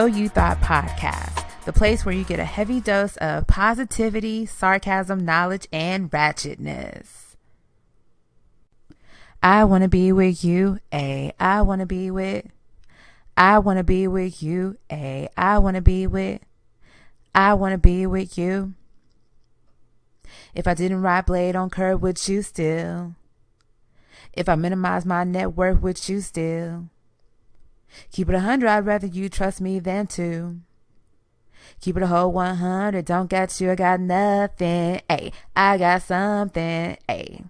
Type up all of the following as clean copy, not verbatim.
You Thought Podcast, the place where you get a heavy dose of positivity, sarcasm, knowledge, and ratchetness. I want to be with you, I want to be with you, I want to be with you. If I didn't ride blade on curb, would you still? If I minimize my net worth, would you still? Keep it 100, I'd rather you trust me than to. Keep it a whole 100, don't got you, I got nothing. Ay, I got something. Ay,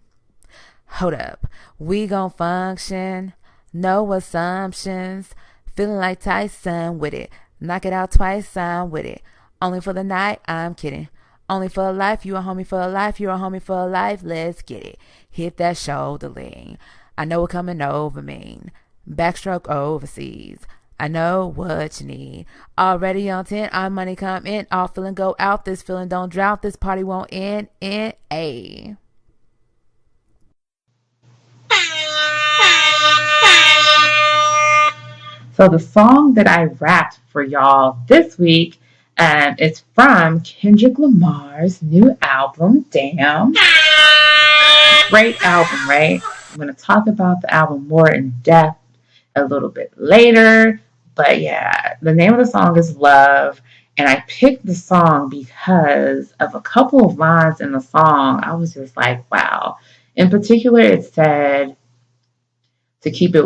hold up, we gon' function, no assumptions. Feeling like Tyson with it, knock it out twice, I'm with it. Only for the night, I'm kidding. Only for a life, you a homie for a life, you're a homie for a life, let's get it. Hit that shoulder lean, I know what coming over mean. Backstroke overseas, I know what you need. Already on 10, our money come in. All feeling go out, this feeling don't drought. This party won't end in a. So the song that I rapped for y'all this week is from Kendrick Lamar's new album, Damn. Great album, right? I'm going to talk about the album more in depth a little bit later, but yeah, the name of the song is Love, and I picked the song because of a couple of lines in the song. I was just like, wow. In particular, it said, to keep it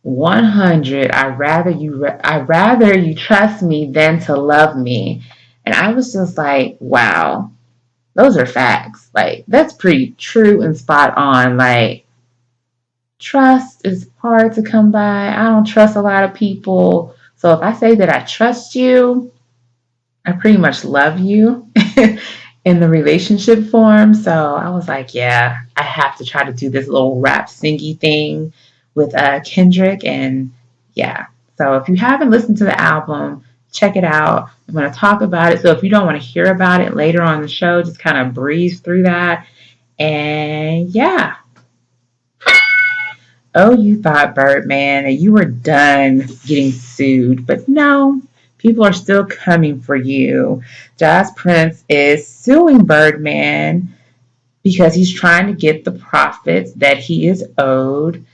100, I'd rather you trust me than to love me. And I was just like, wow, those are facts. Like, that's pretty true and spot on. Like, trust is hard to come by. I don't trust a lot of people. So if I say that I trust you, I pretty much love you in the relationship form. So I was like, yeah, I have to try to do this little rap singy thing with Kendrick. And yeah, so if you haven't listened to the album, check it out. I'm going to talk about it. So if you don't want to hear about it later on the show, just kind of breeze through that. And yeah. Oh, you thought, Birdman, that you were done getting sued, but no, people are still coming for you. Jazz Prince is suing Birdman because he's trying to get the profits that he is owed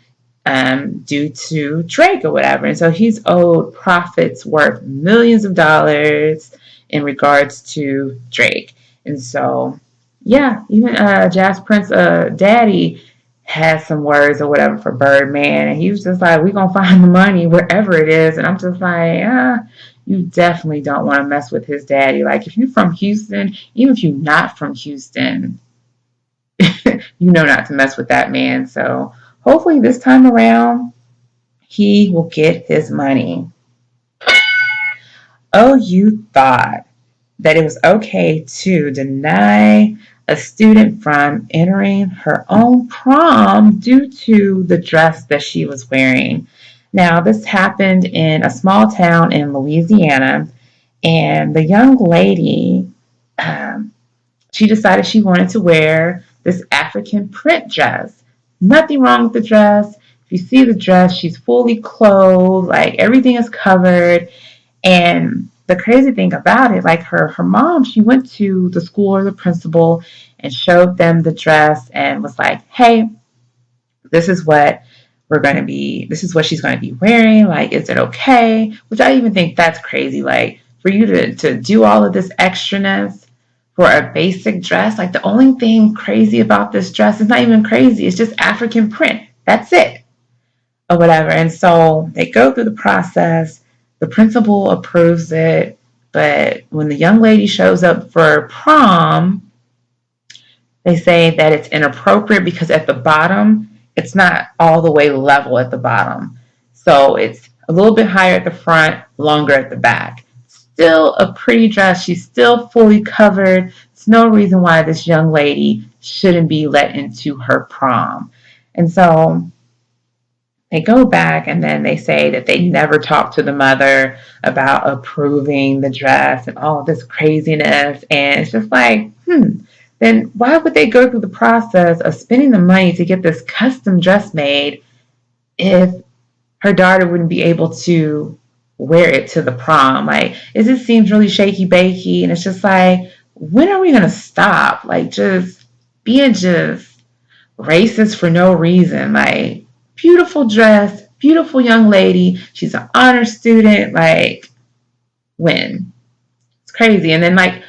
due to Drake or whatever. And so he's owed profits worth millions of dollars in regards to Drake. And so, yeah, even Jazz Prince daddy had some words or whatever for Birdman, and he was just like, we're gonna find the money wherever it is. And I'm just like, you definitely don't want to mess with his daddy. Like, if you're from Houston, even if you're not from Houston, you know not to mess with that man. So hopefully this time around he will get his money. Oh, you thought that it was okay to deny a student from entering her own prom due to the dress that she was wearing. Now, this happened in a small town in Louisiana, and the young lady, she decided she wanted to wear this African print dress. Nothing wrong with the dress. If you see the dress, she's fully clothed, like everything is covered. And the crazy thing about it, like her mom, she went to the school or the principal and showed them the dress and was like, hey, this is what this is what she's going to be wearing. Like, is it okay? Which I even think that's crazy. Like, for you to do all of this extraness for a basic dress, like the only thing crazy about this dress is not even crazy. It's just African print. That's it. Or whatever. And so they go through the process. The principal approves it, but when the young lady shows up for prom, they say that it's inappropriate because at the bottom, it's not all the way level at the bottom. So it's a little bit higher at the front, longer at the back. Still a pretty dress. She's still fully covered. There's no reason why this young lady shouldn't be let into her prom. And so they go back and then they say that they never talked to the mother about approving the dress and all of this craziness. And it's just like, then why would they go through the process of spending the money to get this custom dress made if her daughter wouldn't be able to wear it to the prom. Like, it just seems really shaky bakey, and it's just like, when are we gonna stop? Like, just being just racist for no reason. Like, beautiful dress, beautiful young lady. She's an honor student. Like, when? It's crazy. And then, like,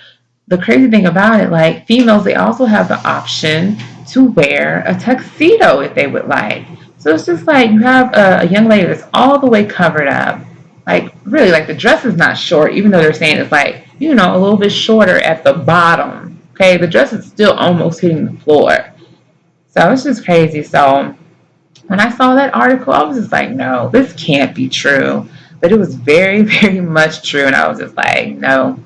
the crazy thing about it, like, females, they also have the option to wear a tuxedo if they would like. So it's just like, you have a young lady that's all the way covered up. Like, really, like, the dress is not short, even though they're saying it's like, you know, a little bit shorter at the bottom. Okay, the dress is still almost hitting the floor. So it's just crazy. So when I saw that article, I was just like, no, this can't be true. But it was very, very much true. And I was just like, no,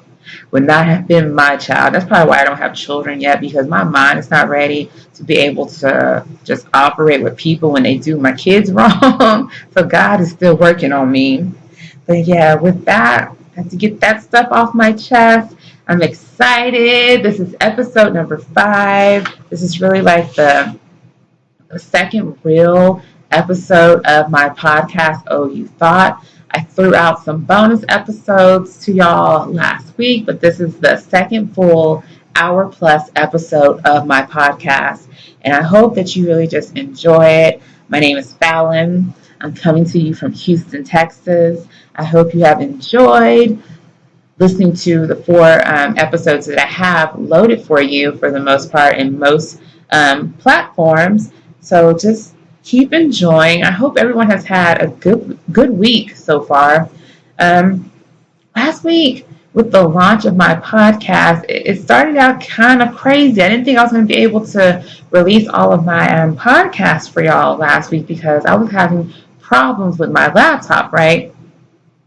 would not have been my child. That's probably why I don't have children yet, because my mind is not ready to be able to just operate with people when they do my kids wrong. So God is still working on me. But yeah, with that, I have to get that stuff off my chest. I'm excited. This is episode number 5. This is really like the second real episode of my podcast, Oh You Thought. I threw out some bonus episodes to y'all last week, but this is the second full hour plus episode of my podcast. And I hope that you really just enjoy it. My name is Fallon. I'm coming to you from Houston, Texas. I hope you have enjoyed listening to the 4 episodes that I have loaded for you for the most part in most platforms. So just keep enjoying. I hope everyone has had a good week so far. Last week, with the launch of my podcast, it started out kind of crazy. I didn't think I was going to be able to release all of my podcasts for y'all last week because I was having problems with my laptop, right?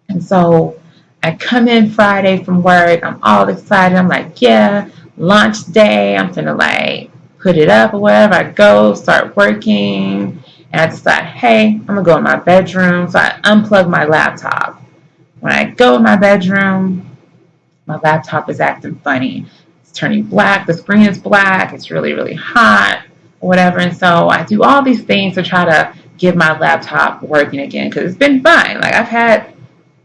And so I come in Friday from work. I'm all excited. I'm like, yeah, launch day. I'm going to like put it up or whatever. I go, start working. And I decide, hey, I'm going to go in my bedroom. So I unplug my laptop. When I go in my bedroom, my laptop is acting funny. It's turning black. The screen is black. It's really, really hot or whatever. And so I do all these things to try to get my laptop working again because it's been fine. Like, I've had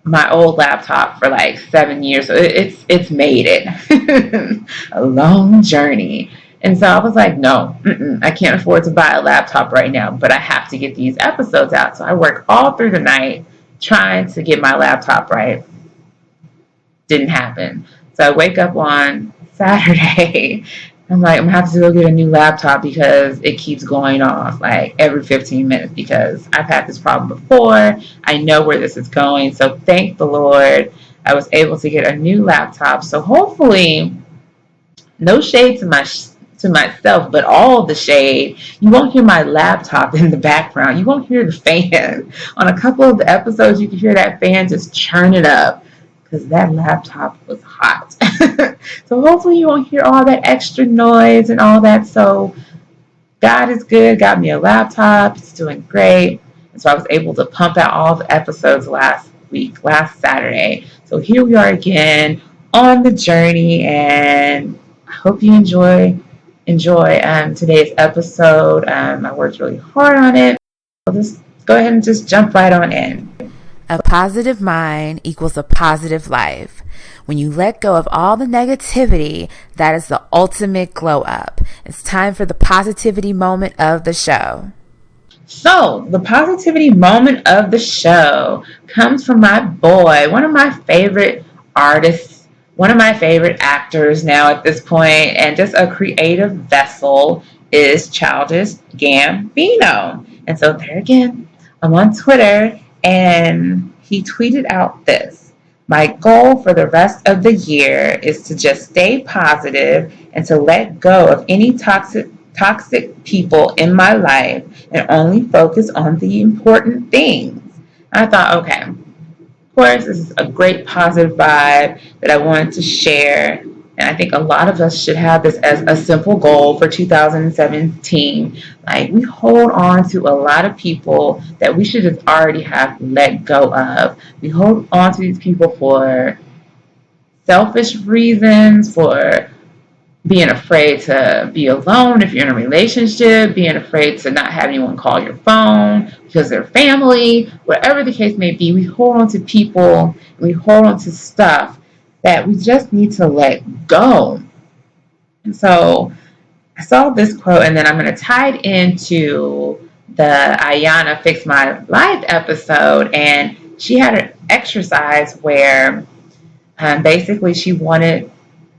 my old laptop for like 7 years. So it's made it. A long journey. And so I was like, no, I can't afford to buy a laptop right now, but I have to get these episodes out. So I work all through the night trying to get my laptop right. Didn't happen. So I wake up on Saturday. I'm like, I'm going to have to go get a new laptop because it keeps going off like every 15 minutes because I've had this problem before. I know where this is going. So thank the Lord I was able to get a new laptop. So hopefully, no shade to myself, but all the shade. You won't hear my laptop in the background. You won't hear the fan. On a couple of the episodes, you can hear that fan just churn it up because that laptop was hot. So hopefully you won't hear all that extra noise and all that. So God is good. Got me a laptop. It's doing great. And so I was able to pump out all the episodes last Saturday. So here we are again on the journey, and I hope you enjoy today's episode. I worked really hard on it. I'll just go ahead and just jump right on in. A positive mind equals a positive life. When you let go of all the negativity, that is the ultimate glow up. It's time for the positivity moment of the show. So, the positivity moment of the show comes from my boy, one of my favorite artists, one of my favorite actors now at this point, and just a creative vessel is Childish Gambino. And so there again, I'm on Twitter, and he tweeted out this: my goal for the rest of the year is to just stay positive and to let go of any toxic people in my life and only focus on the important things. I thought, okay, of course, this is a great positive vibe that I wanted to share. And I think a lot of us should have this as a simple goal for 2017. Like, we hold on to a lot of people that we should just already have let go of. We hold on to these people for selfish reasons, for being afraid to be alone if you're in a relationship, being afraid to not have anyone call your phone because they're family, whatever the case may be. We hold on to people, we hold on to stuff that we just need to let go. And so I saw this quote, and then I'm going to tie it into the Ayana Fix My Life episode. And she had an exercise where basically she wanted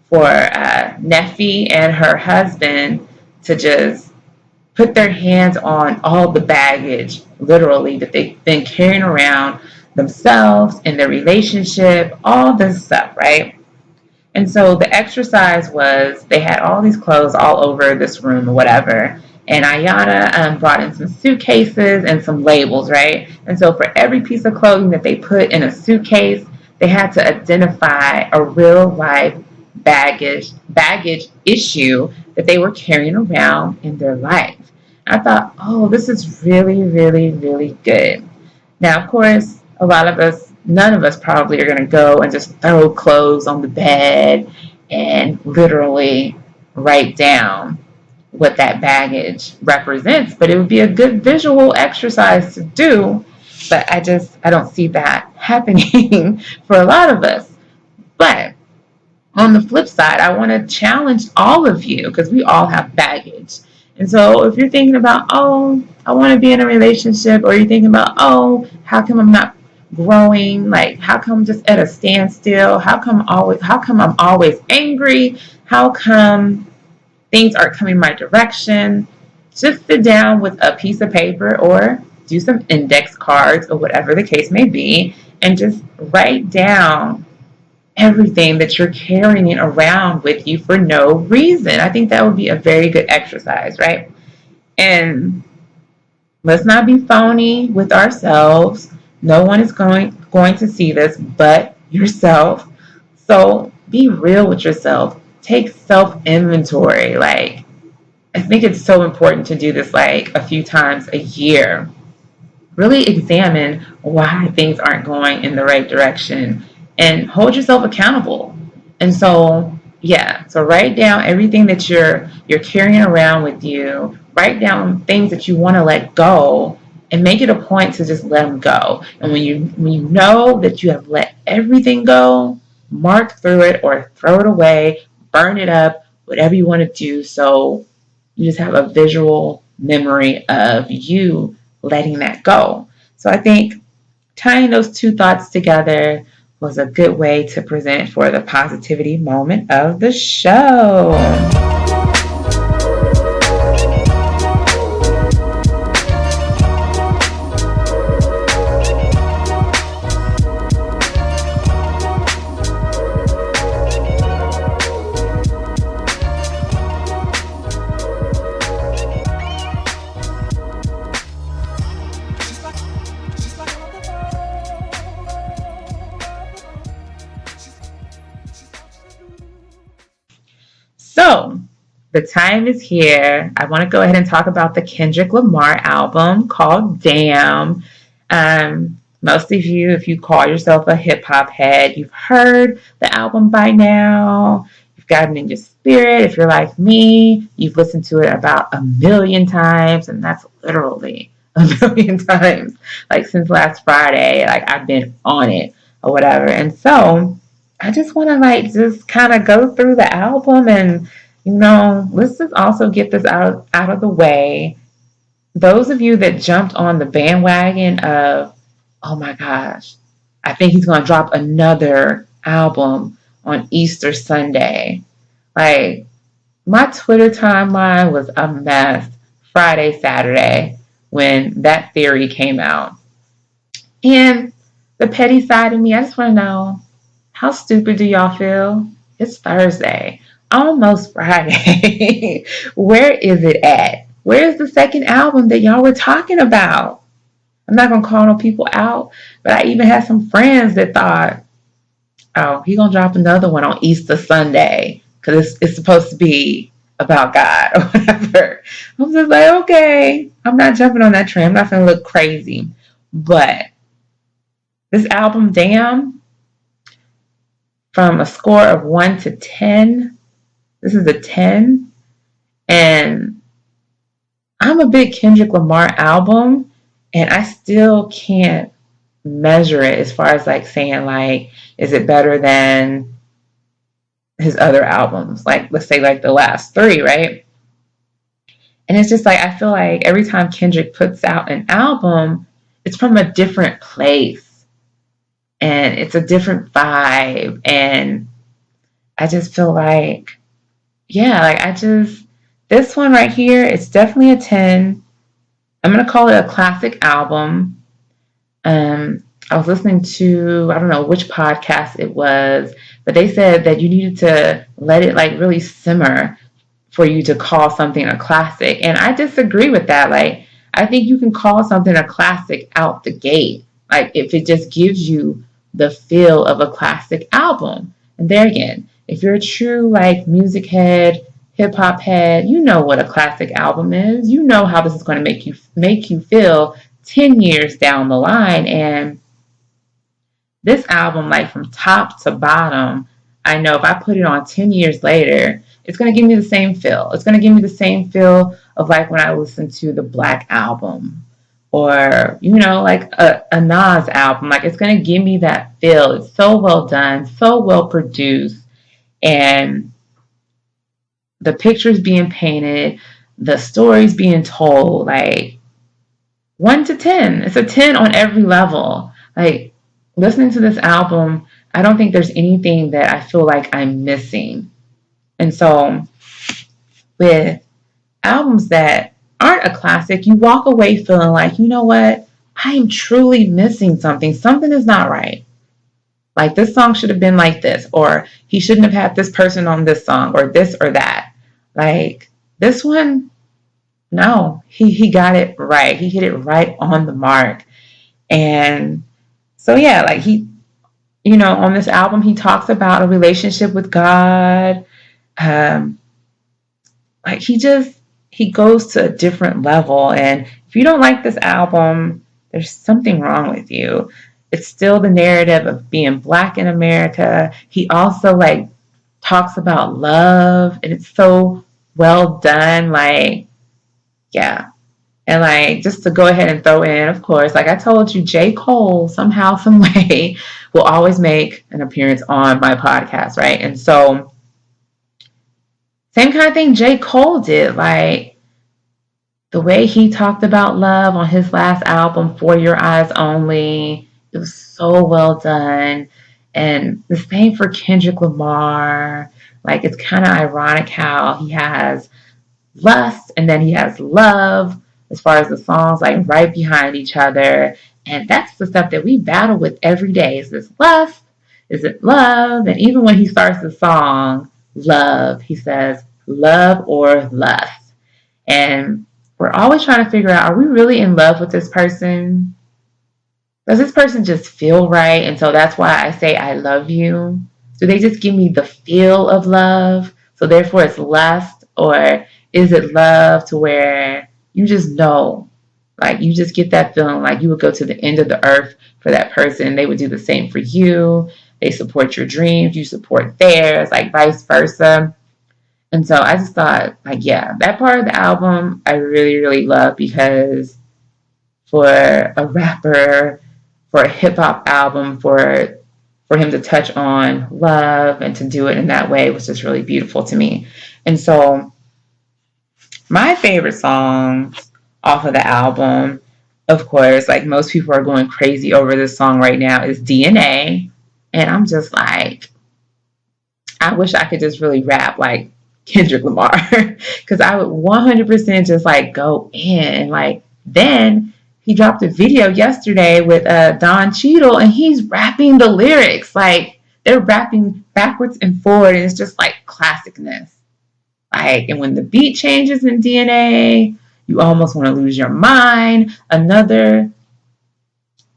for Neffy and her husband to just put their hands on all the baggage, literally, that they've been carrying around themselves in their relationship, all this stuff, right? And so the exercise was they had all these clothes all over this room or whatever. And Ayana brought in some suitcases and some labels, right? And so for every piece of clothing that they put in a suitcase, they had to identify a real life baggage issue that they were carrying around in their life. I thought, oh, this is really, really, really good. Now, of course, a lot of us, none of us probably are going to go and just throw clothes on the bed and literally write down what that baggage represents, but it would be a good visual exercise to do. But I don't see that happening for a lot of us. But on the flip side, I want to challenge all of you because we all have baggage. And so if you're thinking about, oh, I want to be in a relationship, or you're thinking about, oh, how come I'm not growing? Like, how come I'm just at a standstill? How come I'm always angry? How come things aren't coming my direction? Just sit down with a piece of paper or do some index cards or whatever the case may be and just write down everything that you're carrying around with you for no reason. I think that would be a very good exercise, right? And let's not be phony with ourselves. No one is going to see this but yourself. So be real with yourself. Take self-inventory. Like, I think it's so important to do this like a few times a year. Really examine why things aren't going in the right direction and hold yourself accountable. And so, yeah, so write down everything that you're carrying around with you. Write down things that you want to let go and make it a point to just let them go. And when you know that you have let everything go, mark through it or throw it away, burn it up, whatever you want to do, so you just have a visual memory of you letting that go. So I think tying those two thoughts together was a good way to present for the positivity moment of the show. So, the time is here. I want to go ahead and talk about the Kendrick Lamar album called Damn. Most of you, if you call yourself a hip hop head, you've heard the album by now. You've gotten in your spirit. If you're like me, you've listened to it about 1,000,000 times, and that's literally 1,000,000 times. Like since last Friday, like I've been on it or whatever. And so I just want to like just kind of go through the album and let's just also get this out of the way. Those of you that jumped on the bandwagon of, oh my gosh, I think he's going to drop another album on Easter Sunday. Like, my Twitter timeline was a mess Friday, Saturday when that theory came out. And the petty side of me, I just want to know, how stupid do y'all feel? It's Thursday, almost Friday. Where is it at? Where's the second album that y'all were talking about? I'm not going to call no people out, but I even had some friends that thought, oh, he's going to drop another one on Easter Sunday because it's supposed to be about God or whatever. I'm just like, okay, I'm not jumping on that train. I'm not going to look crazy. But this album, Damn, from a score of 1 to 10, This is a 10. And I'm a big Kendrick Lamar album, and I still can't measure it as far as like saying like, is it better than his other albums? Like, let's say like the last three, right? And it's just like, I feel like every time Kendrick puts out an album, it's from a different place and it's a different vibe. And I just feel like, yeah, like this one right here, it's definitely a 10. I'm going to call it a classic album. I was listening to, I don't know which podcast it was, but they said that you needed to let it like really simmer for you to call something a classic. And I disagree with that. Like, I think you can call something a classic out the gate. Like, if it just gives you the feel of a classic album. And there again, if you're a true like music head, hip hop head, you know what a classic album is. You know how this is going to make you feel 10 years down the line. And this album, like from top to bottom, I know if I put it on 10 years later, it's going to give me the same feel. It's going to give me the same feel of like when I listened to the Black Album or, you know, like a Nas album. Like, it's going to give me that feel. It's so well done, so well produced. And the pictures being painted, the stories being told, like 1 to 10. It's a 10 on every level. Like, listening to this album, I don't think there's anything that I feel like I'm missing. And so with albums that aren't a classic, you walk away feeling like, you know what? I am truly missing something. Something is not right. Like, this song should have been like this, or he shouldn't have had this person on this song, or this or that. Like, this one, no, he got it right. He hit it right on the mark. And so, yeah, like he, you know, on this album, he talks about a relationship with God. Like, he goes to a different level. And if you don't like this album, there's something wrong with you. It's still the narrative of being Black in America. He also like talks about love, and it's so well done. Like, yeah. And like, just to go ahead and throw in, of course, like I told you, J. Cole somehow, some way will always make an appearance on my podcast, right? And so, same kind of thing J. Cole did. Like, the way he talked about love on his last album, For Your Eyes Only, it was so well done. And the same for Kendrick Lamar. Like, it's kind of ironic how he has lust and then he has love as far as the songs, like right behind each other. And that's the stuff that we battle with every day. Is this lust? Is it love? And even when he starts the song, Love, he says, love or lust. And we're always trying to figure out, are we really in love with this person? Does this person just feel right? And so that's why I say I love you. Do they just give me the feel of love? So therefore it's lust? Or is it love to where you just know, like you just get that feeling like you would go to the end of the earth for that person. They would do the same for you. They support your dreams. You support theirs, like vice versa. And so I just thought, like, yeah, that part of the album I really, really love, because for a rapper, for a hip hop album, for him to touch on love and to do it in that way was just really beautiful to me. And so my favorite songs off of the album, of course, like most people are going crazy over this song right now, is DNA. And I'm just like, I wish I could just really rap like Kendrick Lamar, because I would 100% just like go in. And like, then he dropped a video yesterday with Don Cheadle, and he's rapping the lyrics. Like, they're rapping backwards and forward, and it's just like classicness. Like, and when the beat changes in DNA, you almost want to lose your mind. Another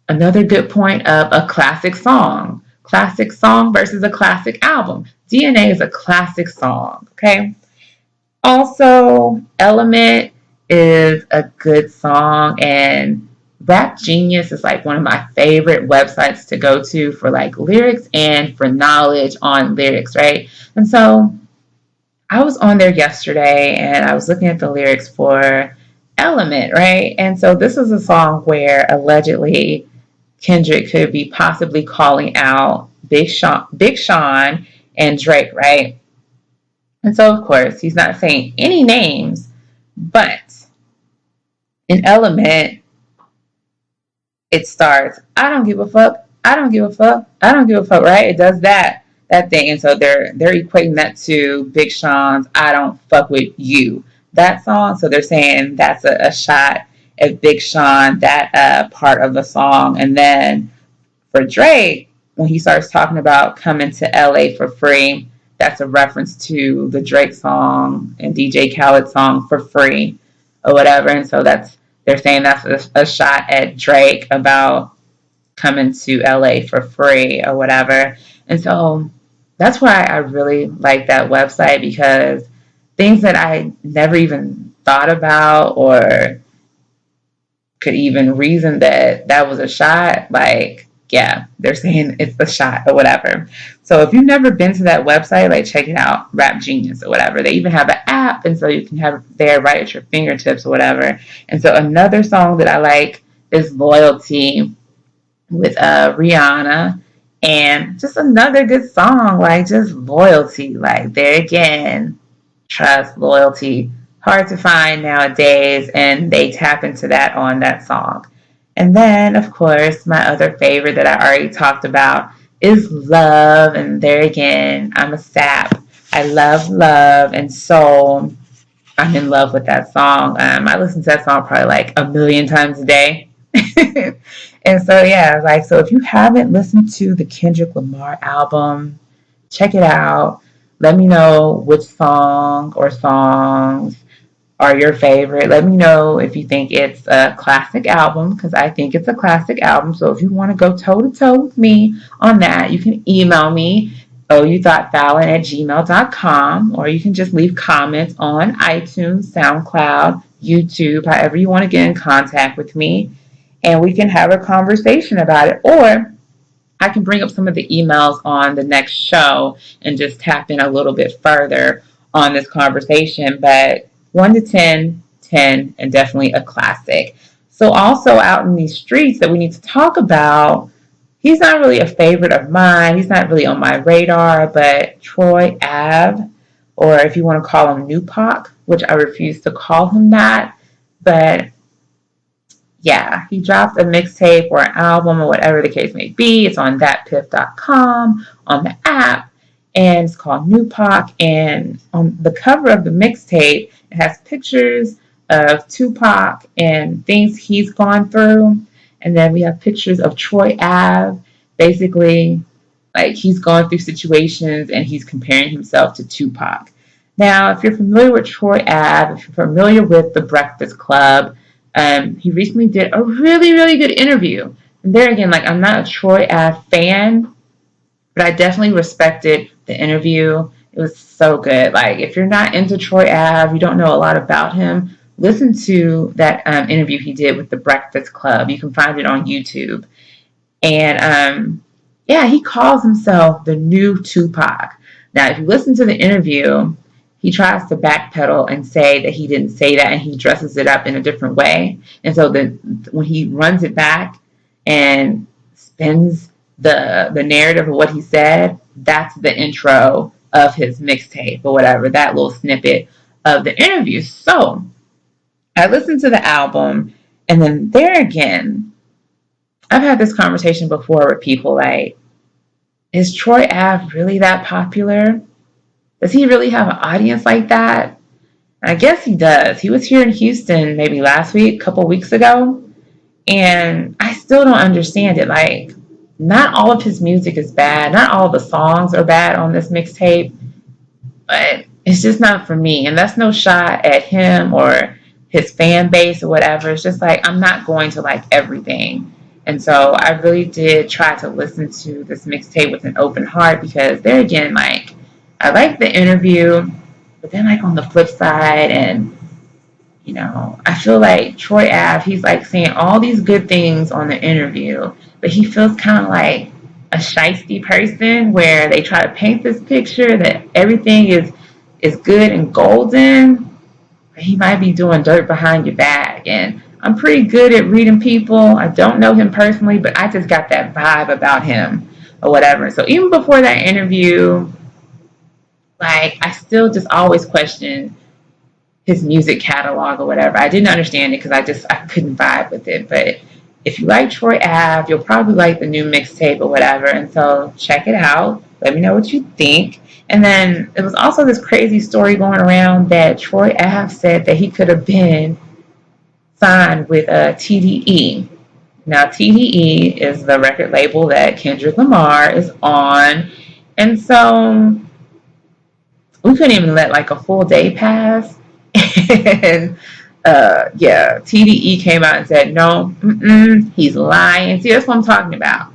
good point of a classic song. Classic song versus a classic album. DNA is a classic song, okay? Also, Element is a good song, and Rap Genius is like one of my favorite websites to go to for like lyrics and for knowledge on lyrics, right? And so I was on there yesterday and I was looking at the lyrics for Element, right? And so this is a song where allegedly Kendrick could be possibly calling out Big Sean and Drake, right? And so of course he's not saying any names, but in Element it starts, I don't give a fuck, I don't give a fuck, I don't give a fuck, right? It does that thing. And so they're equating that to Big Sean's I don't fuck with you, that song. So they're saying that's a shot at Big Sean, that part of the song. And then for Drake, when he starts talking about coming to LA for free, that's a reference to the Drake song and DJ Khaled song For Free or whatever. And so they're saying that's a shot at Drake about coming to LA for free or whatever. And so that's why I really like that website, because things that I never even thought about or could even reason that was a shot, like, yeah, they're saying it's a shot or whatever. So if you've never been to that website, like, check it out, Rap Genius or whatever. They even have an app, and so you can have it there right at your fingertips or whatever. And so another song that I like is Loyalty with Rihanna. And just another good song, like just loyalty. Like, there again, trust, loyalty, hard to find nowadays, and they tap into that on that song. And then, of course, my other favorite that I already talked about is Love. And there again, I'm a sap. I love Love, and so I'm in love with that song. I listen to that song probably like a million times a day. And so, yeah, like, so if you haven't listened to the Kendrick Lamar album, check it out. Let me know which song or songs are your favorite. Let me know if you think it's a classic album, because I think it's a classic album. So if you want to go toe to toe with me on that, you can email me, oyouthoughtfallon@gmail.com, or you can just leave comments on iTunes, SoundCloud, YouTube, however you want to get in contact with me, and we can have a conversation about it. Or I can bring up some of the emails on the next show and just tap in a little bit further on this conversation. But 1 to 10, 10, and definitely a classic. So also out in these streets that we need to talk about, he's not really a favorite of mine. He's not really on my radar, but Troy Ave, or if you want to call him Nupac, which I refuse to call him that. But yeah, he dropped a mixtape or an album or whatever the case may be. It's on thatpiff.com, on the app, and it's called Nupac. And on the cover of the mixtape, it has pictures of Tupac and things he's gone through. And then we have pictures of Troy Ave, basically like he's gone through situations and he's comparing himself to Tupac. Now, if you're familiar with Troy Ave, if you're familiar with The Breakfast Club, he recently did a really, really good interview. And there again, like, I'm not a Troy Ave fan, but I definitely respected the interview. It was so good. Like, if you're not into Troy Ave, you don't know a lot about him, listen to that interview he did with The Breakfast Club. You can find it on YouTube. And yeah, he calls himself the new Tupac. Now, if you listen to the interview, he tries to backpedal and say that he didn't say that, and he dresses it up in a different way. And so when he runs it back and spins the narrative of what he said, that's the intro of his mixtape or whatever, that little snippet of the interview. So I listened to the album, and then there again, I've had this conversation before with people like, is Troy Ave really that popular? Does he really have an audience like that? I guess he does. He was here in Houston maybe last week, a couple weeks ago, and I still don't understand it. Like, not all of his music is bad. Not all the songs are bad on this mixtape, but it's just not for me. And that's no shot at him or his fan base or whatever. It's just like, I'm not going to like everything. And so I really did try to listen to this mixtape with an open heart, because there again, like, I like the interview, but then like on the flip side, and you know, I feel like Troy Ave, he's like saying all these good things on the interview, but he feels kind of like a shiesty person where they try to paint this picture that everything is is good and golden, he might be doing dirt behind your back. And I'm pretty good at reading people. I don't know him personally, but I just got that vibe about him or whatever. So even before that interview, like, I still just always question his music catalog or whatever. I didn't understand it because I couldn't vibe with it. But if you like Troy Ave, you'll probably like the new mixtape or whatever. And so check it out. Let me know what you think. And then it was also this crazy story going around that Troy Ave said that he could have been signed with TDE. Now, TDE is the record label that Kendrick Lamar is on. And so we couldn't even let like a full day pass. And yeah, TDE came out and said, no, he's lying. See, that's what I'm talking about.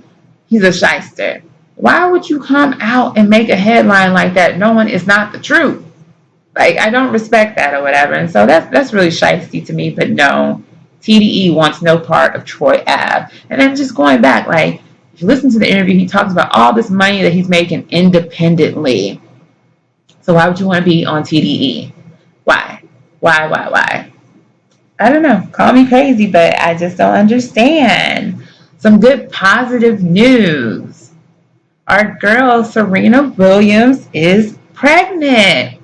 He's a shyster. Why would you come out and make a headline like that knowing it's not the truth? Like, I don't respect that or whatever. And so that's really shysty to me. But no, TDE wants no part of Troy Ave. And then just going back, like, if you listen to the interview, he talks about all this money that he's making independently. So why would you want to be on TDE? Why? Why? I don't know. Call me crazy, but I just don't understand. Some good positive news. Our girl Serena Williams is pregnant.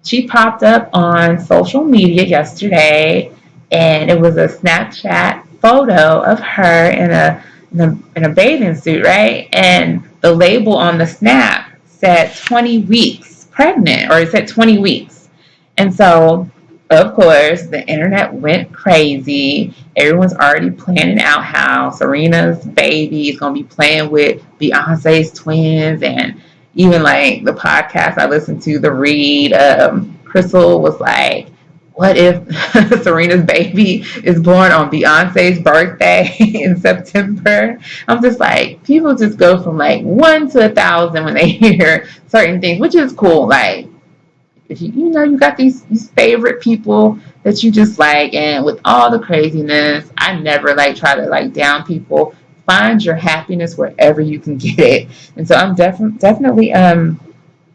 She popped up on social media yesterday, and it was a Snapchat photo of her in a bathing suit, right? And the label on the snap said 20 weeks pregnant, or it said 20 weeks. And so, of course, the internet went crazy. Everyone's already planning out how Serena's baby is going to be playing with Beyonce's twins. And even like the podcast I listened to, The Read, Crystal was like, what if Serena's baby is born on Beyonce's birthday in September? I'm just like, people just go from like 1 to 1,000 when they hear certain things, which is cool. Like, if you got these favorite people that you just like, and with all the craziness, I never like try to like down people. Find your happiness wherever you can get it. And so I'm definitely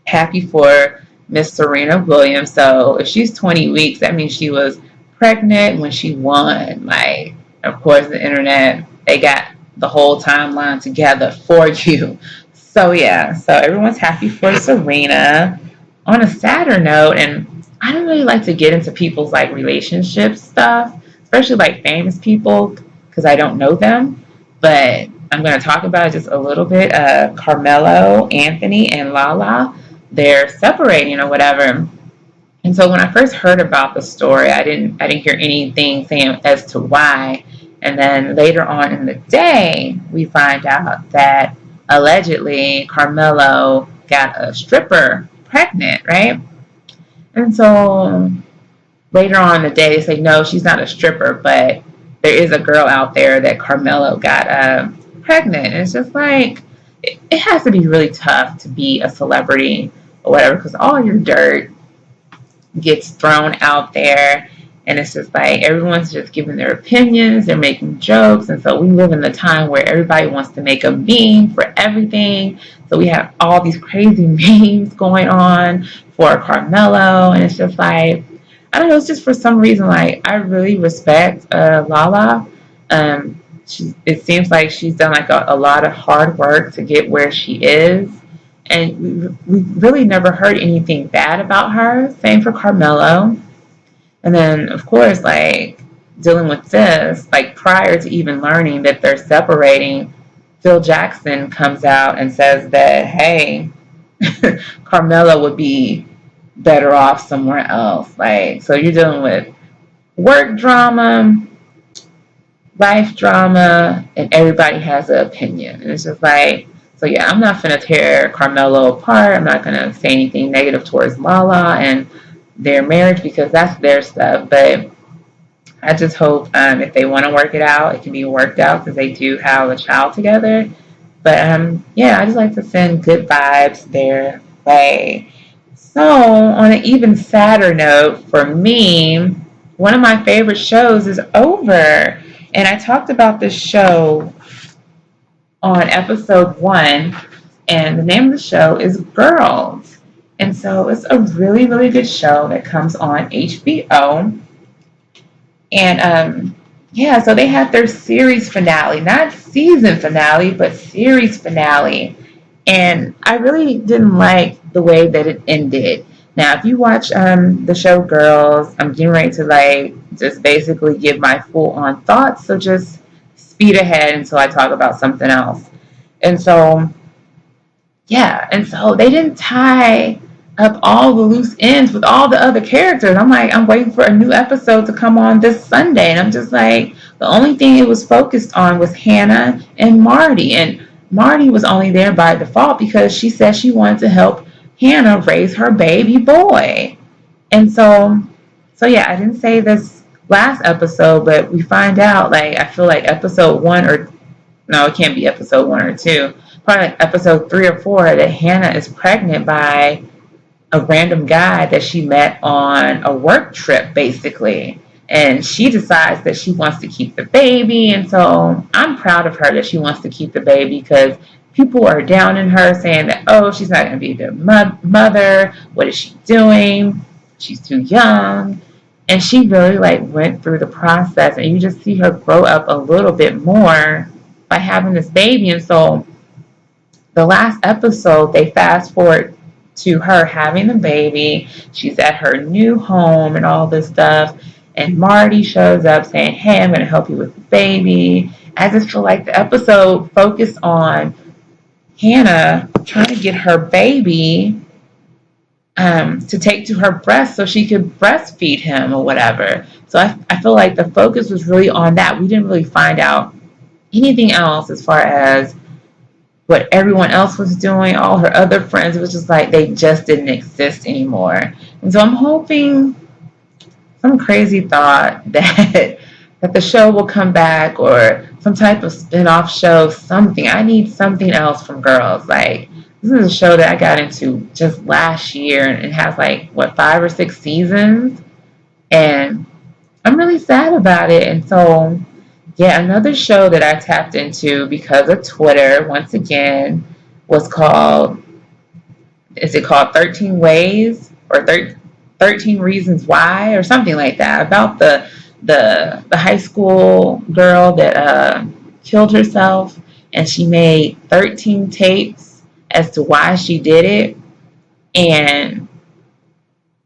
happy for Miss Serena Williams. So if she's 20 weeks, that means she was pregnant when she won. Like, of course, the internet, they got the whole timeline together for you. So yeah, so everyone's happy for Serena. On a sadder note, and I don't really like to get into people's like relationship stuff, especially like famous people, because I don't know them, but I'm going to talk about it just a little bit. Carmelo Anthony and Lala, they're separating or whatever. And so when I first heard about the story, I didn't hear anything saying as to why. And then later on in the day, we find out that allegedly Carmelo got a stripper pregnant, right? And so later on in the day, they say, no, she's not a stripper, but there is a girl out there that Carmelo got pregnant. And it's just like, it has to be really tough to be a celebrity or whatever, because all your dirt gets thrown out there. And it's just like, everyone's just giving their opinions, they're making jokes. And so we live in the time where everybody wants to make a meme for everything. So we have all these crazy memes going on for Carmelo. And it's just like, I don't know, it's just for some reason, like, I really respect Lala. It seems like she's done like a lot of hard work to get where she is. And we really never heard anything bad about her. Same for Carmelo. And then, of course, like, dealing with this, like, prior to even learning that they're separating, Phil Jackson comes out and says that, hey, Carmelo would be better off somewhere else. Like, so you're dealing with work drama, life drama, and everybody has an opinion. And it's just like, so yeah, I'm not going to tear Carmelo apart. I'm not going to say anything negative towards Lala and their marriage, because that's their stuff. But I just hope if they want to work it out, it can be worked out, because they do have a child together. But yeah, I just like to send good vibes their way. So on an even sadder note, for me, one of my favorite shows is over. And I talked about this show on episode 1, and the name of the show is Girls. And so it's a really, really good show that comes on HBO. And yeah, so they had their series finale, not season finale, but series finale. And I really didn't like the way that it ended. Now, if you watch the show Girls, I'm getting ready to like just basically give my full on thoughts. So just speed ahead until I talk about something else. And so yeah, and so they didn't tie up all the loose ends with all the other characters. I'm like, I'm waiting for a new episode to come on this Sunday, and I'm just like, the only thing it was focused on was Hannah and Marty, and Marty was only there by default because she said she wanted to help Hannah raise her baby boy. And so yeah, I didn't say this last episode, but we find out, like, I feel like episode one or no, it can't be episode one or two, probably like episode 3 or 4, that Hannah is pregnant by a random guy that she met on a work trip, basically. And she decides that she wants to keep the baby. And so I'm proud of her that she wants to keep the baby, because people are down in her saying that, oh, she's not going to be the mother. What is she doing? She's too young. And she really like went through the process, and you just see her grow up a little bit more by having this baby. And so the last episode, they fast forward to her having the baby. She's at her new home and all this stuff. And Marty shows up saying, hey, I'm going to help you with the baby. I just feel like the episode focused on Hannah trying to get her baby to take to her breast so she could breastfeed him or whatever. So I feel like the focus was really on that. We didn't really find out anything else as far as what everyone else was doing, all her other friends. It was just like they just didn't exist anymore. And so I'm hoping, some crazy thought that the show will come back, or some type of spin-off show, something. I need something else from Girls. Like, this is a show that I got into just last year, and it has like, what, 5 or 6 seasons? And I'm really sad about it. And so, yeah, another show that I tapped into because of Twitter, once again, was called, is it called 13 Ways or 13 Reasons Why or something like that, about the high school girl that killed herself, and she made 13 tapes as to why she did it. And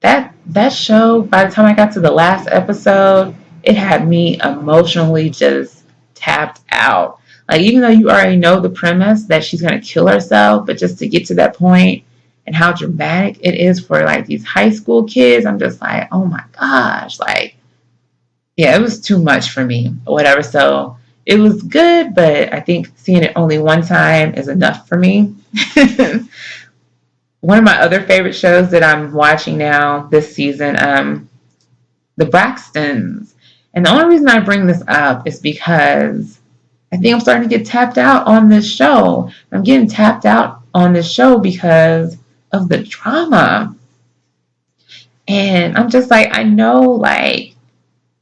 that show, by the time I got to the last episode, it had me emotionally just tapped out. Like, even though you already know the premise that she's going to kill herself, but just to get to that point and how dramatic it is for like these high school kids, I'm just like, oh my gosh, like, yeah, it was too much for me or whatever. So it was good, but I think seeing it only one time is enough for me. One of my other favorite shows that I'm watching now this season, The Braxtons. And the only reason I bring this up is because I think I'm starting to get tapped out on this show. I'm getting tapped out on this show because of the drama. And I'm just like, I know, like,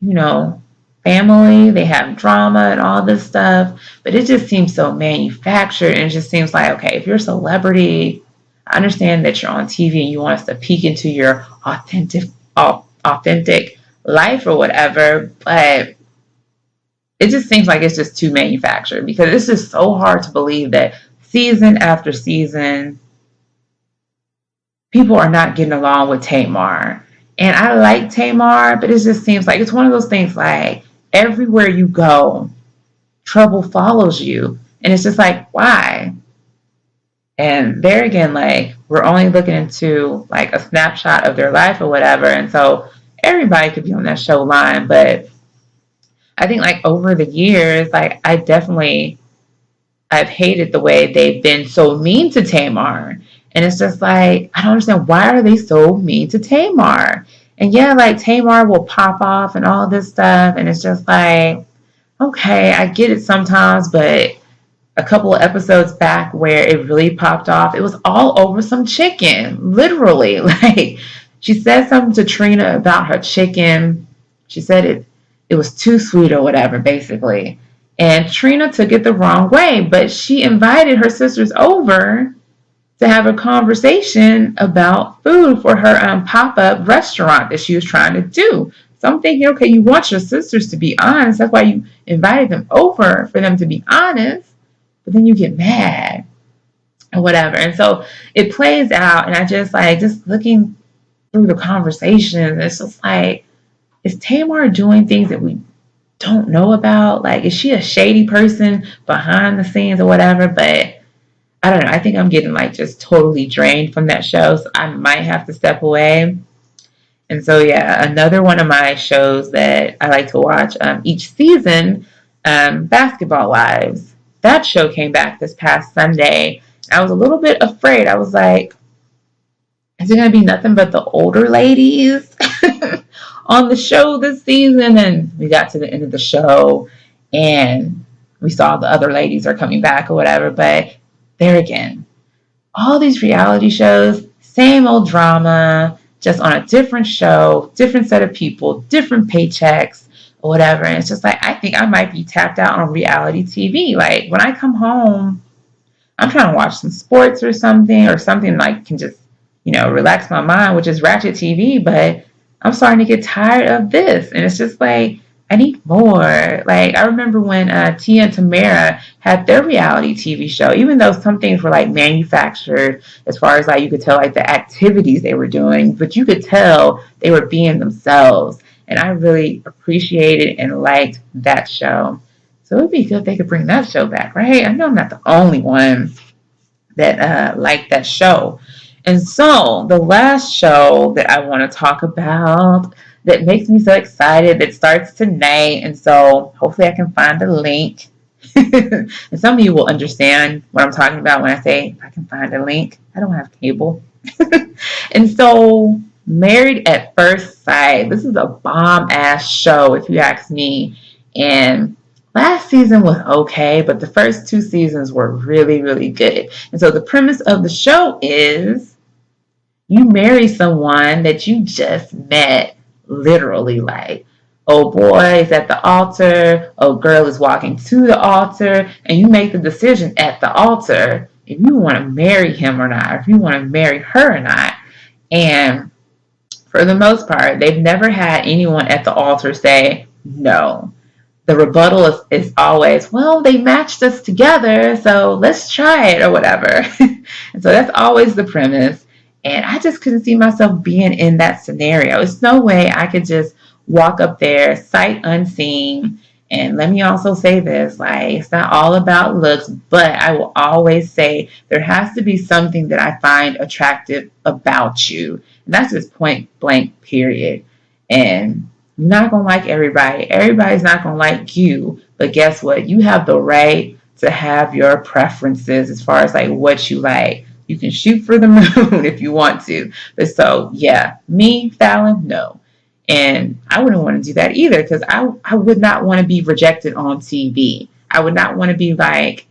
you know, family, they have drama and all this stuff, but it just seems so manufactured. And it just seems like, okay, if you're a celebrity, I understand that you're on TV and you want us to peek into your authentic life or whatever, but it just seems like it's just too manufactured, because it's just so hard to believe that season after season, people are not getting along with Tamar. And I like Tamar, but it just seems like it's one of those things, like, everywhere you go, trouble follows you. And it's just like, why? And there again, like, we're only looking into like a snapshot of their life or whatever. And so everybody could be on that show line. But I think, like, over the years, like, I've hated the way they've been so mean to Tamar. And it's just like, I don't understand, why are they so mean to Tamar? And yeah, like, Tamar will pop off and all this stuff. And it's just like, okay, I get it sometimes, but a couple of episodes back where it really popped off, it was all over some chicken, literally. Like, she said something to Trina about her chicken. She said it was too sweet or whatever, basically. And Trina took it the wrong way, but she invited her sisters over to have a conversation about food for her pop-up restaurant that she was trying to do. So I'm thinking, okay, you want your sisters to be honest. That's why you invited them over, for them to be honest. But then you get mad or whatever. And so it plays out, and I just looking through the conversation, it's just like, is Tamar doing things that we don't know about? Like, is she a shady person behind the scenes or whatever? But I don't know. I think I'm getting like just totally drained from that show. So I might have to step away. And so, yeah, another one of my shows that I like to watch each season, Basketball Wives. That show came back this past Sunday. I was a little bit afraid. I was like, is it going to be nothing but the older ladies on the show this season? And we got to the end of the show and we saw the other ladies are coming back or whatever. But there again, all these reality shows, same old drama, just on a different show, different set of people, different paychecks or whatever. And it's just like, I think I might be tapped out on reality TV. Like, when I come home, I'm trying to watch some sports or something like can just, relax my mind, which is Ratchet TV. But I'm starting to get tired of this. And it's just like, I need more. Like, I remember when Tia and Tamara had their reality TV show, even though some things were like manufactured as far as like you could tell like the activities they were doing, but you could tell they were being themselves. And I really appreciated and liked that show. So it would be good if they could bring that show back, right? I know I'm not the only one that liked that show. And so the last show that I want to talk about that makes me so excited, that starts tonight. And so hopefully I can find a link. And some of you will understand what I'm talking about when I say if I can find a link. I don't have cable. And so Married at First Sight. This is a bomb-ass show, if you ask me. And last season was okay, but the first two seasons were really, really good. And so the premise of the show is you marry someone that you just met, literally, like, oh boy is at the altar, oh girl is walking to the altar, and you make the decision at the altar if you want to marry him or not, if you want to marry her or not. And for the most part, they've never had anyone at the altar say no. The rebuttal is always, well, they matched us together, so let's try it or whatever. And so that's always the premise. And I just couldn't see myself being in that scenario. There's no way I could just walk up there, sight unseen. And let me also say this, like, it's not all about looks, but I will always say there has to be something that I find attractive about you. And that's just point blank, period. And you're not going to like everybody. Everybody's not going to like you. But guess what? You have the right to have your preferences as far as like what you like. You can shoot for the moon if you want to. But so, yeah, me, Fallon, no. And I wouldn't want to do that either because I would not want to be rejected on TV. I would not want to be like,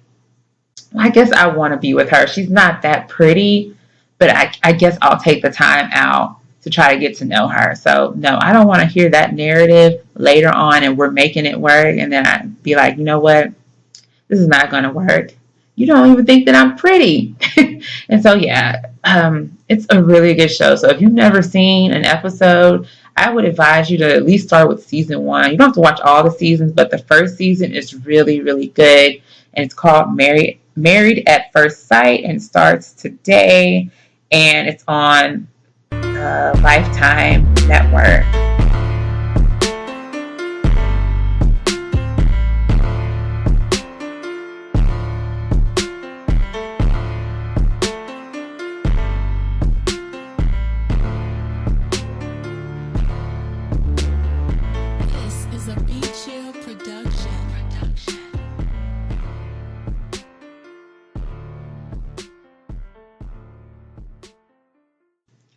I guess I want to be with her. She's not that pretty, but I guess I'll take the time out to try to get to know her. So, no, I don't want to hear that narrative later on and we're making it work. And then I'd be like, you know what? This is not going to work. You don't even think that I'm pretty. And so, yeah, it's a really good show. So if you've never seen an episode, I would advise you to at least start with season 1. You don't have to watch all the seasons, but the first season is really, really good. And it's called Married at First Sight and starts today. And it's on Lifetime Network.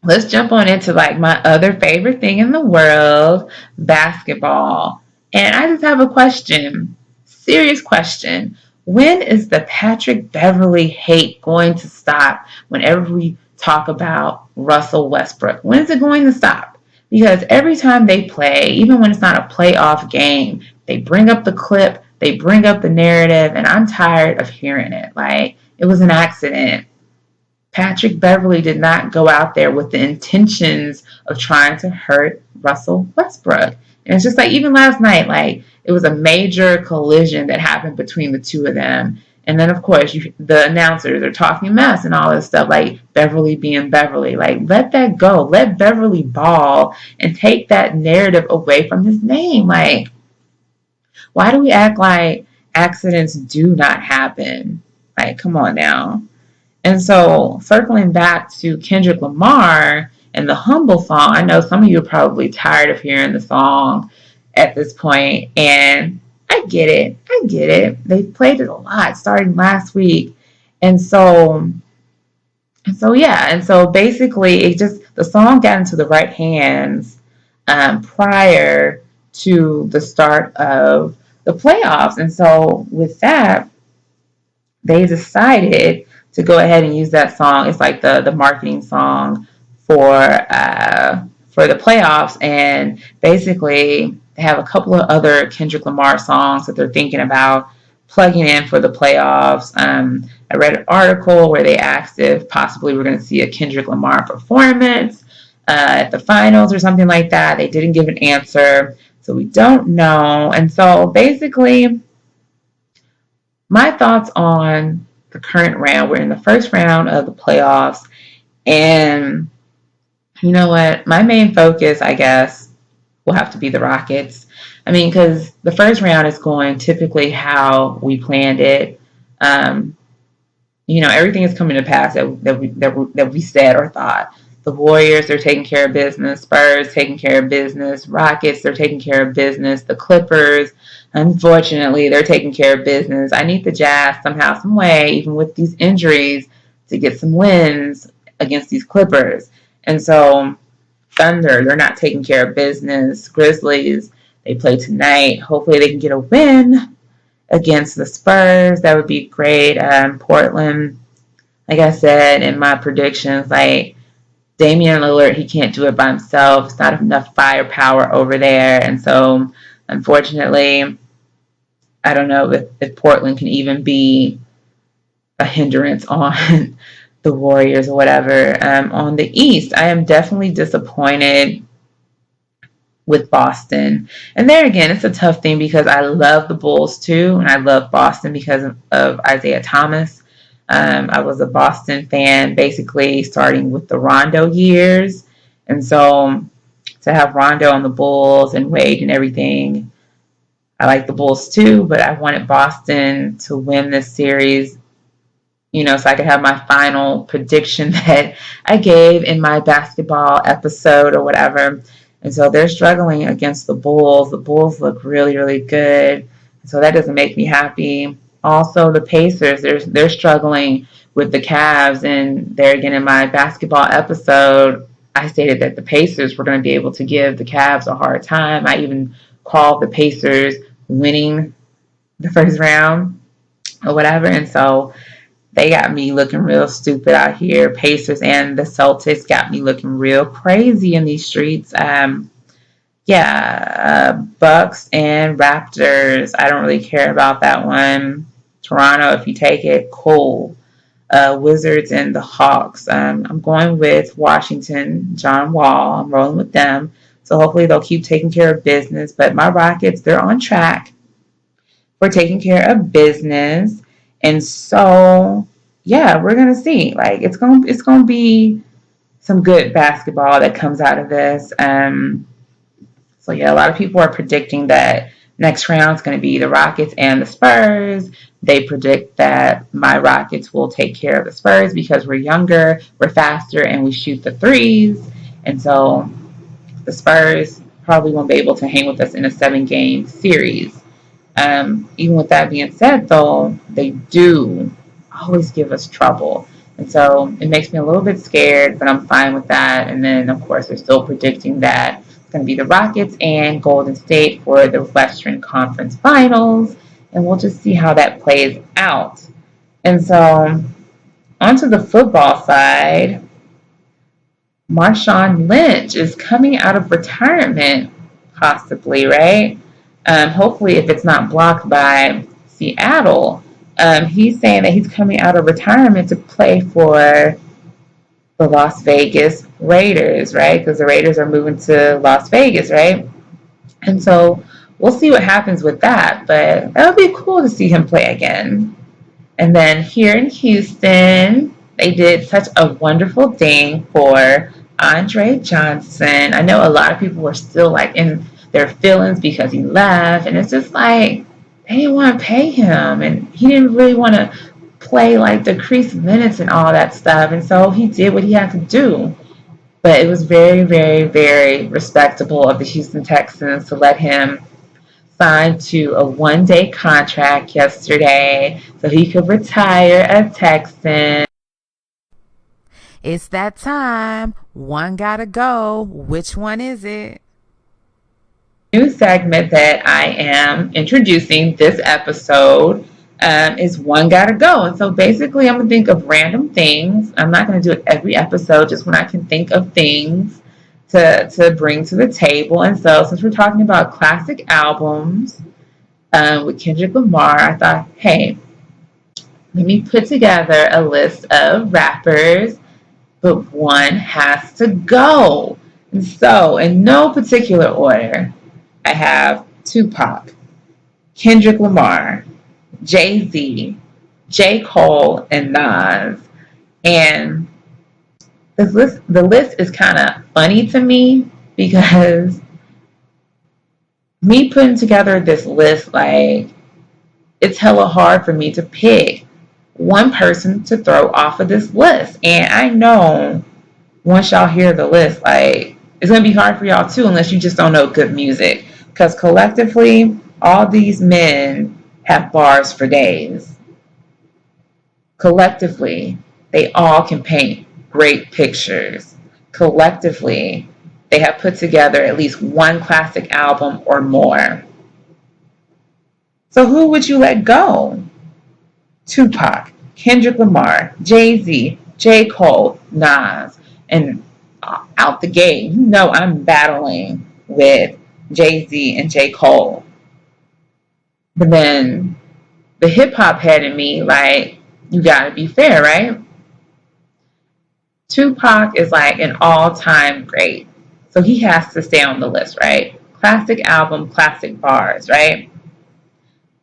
Let's jump on into like my other favorite thing in the world, basketball. And I just have a question, serious question. When is the Patrick Beverly hate going to stop whenever we talk about Russell Westbrook? When is it going to stop? Because every time they play, even when it's not a playoff game, they bring up the clip, they bring up the narrative, and I'm tired of hearing it. Like, it was an accident. Patrick Beverley did not go out there with the intentions of trying to hurt Russell Westbrook. And it's just like, even last night, like, it was a major collision that happened between the two of them. And then, of course, the announcers are talking mess and all this stuff, like Beverly being Beverly. Like, let that go. Let Beverly ball and take that narrative away from his name. Like, why do we act like accidents do not happen? Like, come on now. And so, circling back to Kendrick Lamar and the Humble song, I know some of you are probably tired of hearing the song at this point, and I get it. I get it. They played it a lot starting last week. And so yeah. And so basically, the song got into the right hands prior to the start of the playoffs. And so with that, they decided to go ahead and use that song. It's like the marketing song for the playoffs, and basically they have a couple of other Kendrick Lamar songs that they're thinking about plugging in for the playoffs. I read an article where they asked if possibly we're going to see a Kendrick Lamar performance at the finals or something like that. They didn't give an answer, so we don't know. And so basically, my thoughts on the current round. We're in the first round of the playoffs, and you know what? My main focus, I guess, will have to be the Rockets. I mean, because the first round is going typically how we planned it. Everything is coming to pass that we said or thought. The Warriors, they're taking care of business. Spurs, taking care of business. Rockets, they're taking care of business. The Clippers, unfortunately, they're taking care of business. I need the Jazz somehow, some way, even with these injuries, to get some wins against these Clippers. And so, Thunder, they're not taking care of business. Grizzlies, they play tonight. Hopefully they can get a win against the Spurs. That would be great. Portland, like I said in my predictions, like Damian Lillard, he can't do it by himself. It's not enough firepower over there. And so, unfortunately, I don't know if Portland can even be a hindrance on the Warriors or whatever. On the East, I am definitely disappointed with Boston. And there again, it's a tough thing because I love the Bulls too, and I love Boston because of Isaiah Thomas. I was a Boston fan basically starting with the Rondo years. And so to have Rondo on the Bulls and Wade and everything, I like the Bulls too, but I wanted Boston to win this series, so I could have my final prediction that I gave in my basketball episode or whatever. And so they're struggling against the Bulls. The Bulls look really, really good. So that doesn't make me happy. Also, the Pacers, they're struggling with the Cavs. And there again, in my basketball episode, I stated that the Pacers were going to be able to give the Cavs a hard time. I even called the Pacers winning the first round or whatever. And so they got me looking real stupid out here. Pacers and the Celtics got me looking real crazy in these streets. Bucks and Raptors. I don't really care about that one. Toronto, if you take it, cool. Wizards and the Hawks. I'm going with Washington, John Wall. I'm rolling with them. So hopefully they'll keep taking care of business. But my Rockets, they're on track for taking care of business. And so, yeah, we're gonna see. Like it's gonna be some good basketball that comes out of this. So yeah, a lot of people are predicting that next round is going to be the Rockets and the Spurs. They predict that my Rockets will take care of the Spurs because we're younger, we're faster, and we shoot the threes. And so the Spurs probably won't be able to hang with us in a 7-game series. Even with that being said, though, they do always give us trouble. And so it makes me a little bit scared, but I'm fine with that. And then, of course, they're still predicting that it's going to be the Rockets and Golden State for the Western Conference Finals. And we'll just see how that plays out. And so onto the football side, Marshawn Lynch is coming out of retirement, possibly, right? Hopefully, if it's not blocked by Seattle. He's saying that he's coming out of retirement to play for the Las Vegas Raiders, right? Because the Raiders are moving to Las Vegas, right? And so we'll see what happens with that, but that would be cool to see him play again. And then here in Houston, they did such a wonderful thing for Andre Johnson. I know a lot of people were still like in their feelings because he left, and it's just like they didn't want to pay him, and he didn't really want to play like decreased minutes and all that stuff. And so he did what he had to do. But it was very, very, very respectable of the Houston Texans to let him sign to a one-day contract yesterday so he could retire a Texan. It's that time. One gotta go. Which one is it? New segment that I am introducing this episode is One Gotta Go. And so basically I'm going to think of random things. I'm not going to do it every episode, just when I can think of things to bring to the table. And so since we're talking about classic albums with Kendrick Lamar, I thought, hey, let me put together a list of rappers, but one has to go. And so in no particular order, I have Tupac, Kendrick Lamar, Jay-Z, J. Cole, and Nas. And the list is kind of funny to me because me putting together this list, like, it's hella hard for me to pick one person to throw off of this list. And I know once y'all hear the list, like, it's going to be hard for y'all too unless you just don't know good music. Because collectively, all these men have bars for days. Collectively, they all can paint great pictures. Collectively, they have put together at least one classic album or more. So who would you let go? Tupac, Kendrick Lamar, Jay-Z, J. Cole, Nas. And out the gate, you know I'm battling with Jay-Z and J. Cole. But then the hip-hop head in me, like, you gotta be fair, right? Tupac is like an all-time great. So he has to stay on the list, right? Classic album, classic bars, right?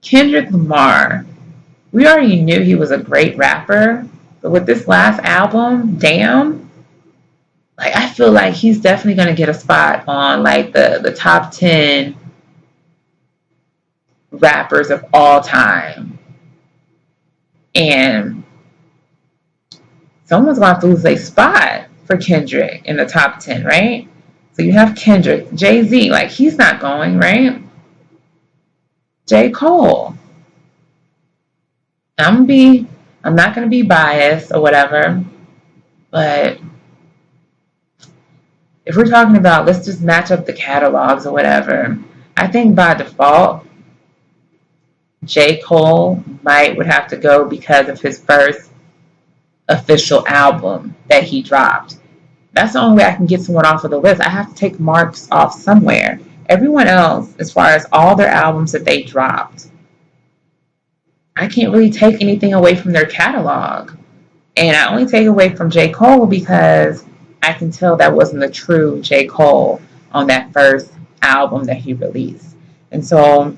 Kendrick Lamar, we already knew he was a great rapper, but with this last album, damn, like, I feel like he's definitely going to get a spot on like the top 10 rappers of all time. And someone's going to have to lose a spot for Kendrick in the top 10, right? So you have Kendrick, Jay-Z, like, he's not going, right? J. Cole. I'm not going to be biased or whatever, but if we're talking about, let's just match up the catalogs or whatever, I think by default, J. Cole would have to go because of his first official album that he dropped. That's the only way I can get someone off of the list. I have to take marks off somewhere. Everyone else, as far as all their albums that they dropped, I can't really take anything away from their catalog. And I only take away from J. Cole because I can tell that wasn't the true J. Cole on that first album that he released. And so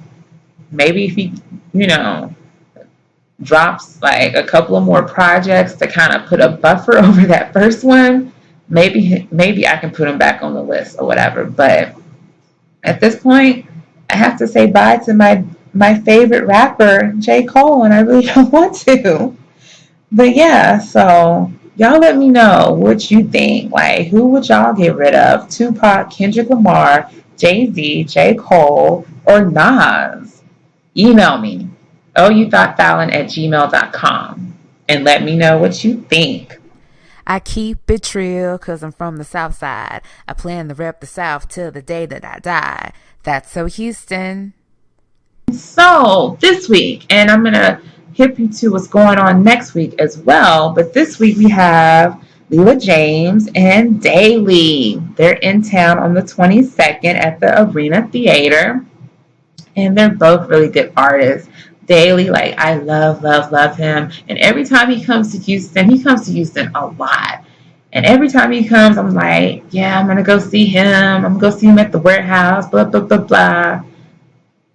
maybe if he, drops like a couple of more projects to kind of put a buffer over that first one, maybe I can put him back on the list or whatever. But at this point, I have to say bye to my favorite rapper, J. Cole, and I really don't want to. But yeah, so y'all let me know what you think. Like, who would y'all get rid of? Tupac, Kendrick Lamar, Jay-Z, J. Cole, or Nas? Email me, oyouthoughtfallon@gmail.com, and let me know what you think. I keep it real because I'm from the South Side. I plan to rep the South till the day that I die. That's so Houston. So this week, and I'm going to hip you to what's going on next week as well, but this week we have Leela James and Daly. They're in town on the 22nd at the Arena Theater, and they're both really good artists. Daly, like, I love him, and every time he comes to Houston a lot, And every time he comes, I'm like, yeah, I'm going to go see him. I'm going to go see him at the warehouse, blah, blah, blah, blah.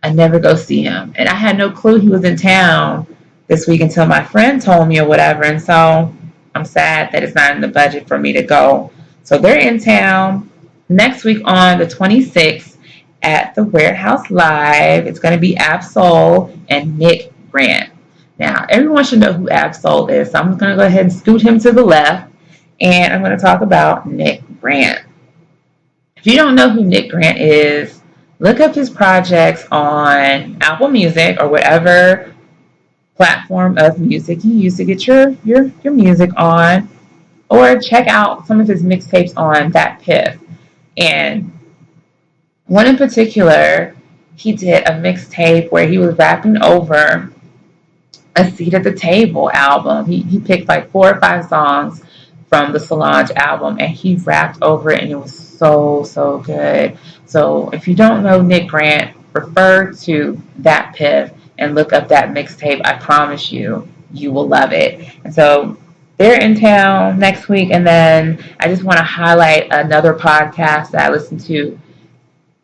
I never go see him. And I had no clue he was in town this week until my friend told me or whatever. And so I'm sad that it's not in the budget for me to go. So they're in town next week on the 26th at the Warehouse Live. It's going to be Absol and Nick Grant. Now, everyone should know who Absol is. So I'm just going to go ahead and scoot him to the left. And I'm going to talk about Nick Grant. If you don't know who Nick Grant is, look up his projects on Apple Music or whatever platform of music you use to get your music on, or check out some of his mixtapes on That Piff. And one in particular, he did a mixtape where he was rapping over a Seat at the Table album. He picked like 4 or 5 songs from the Solange album and he rapped over it, and it was so good. So if you don't know Nick Grant, refer to That Piff and look up that mixtape. I promise you will love it. And so they're in town next week. And then I just want to highlight another podcast that I listen to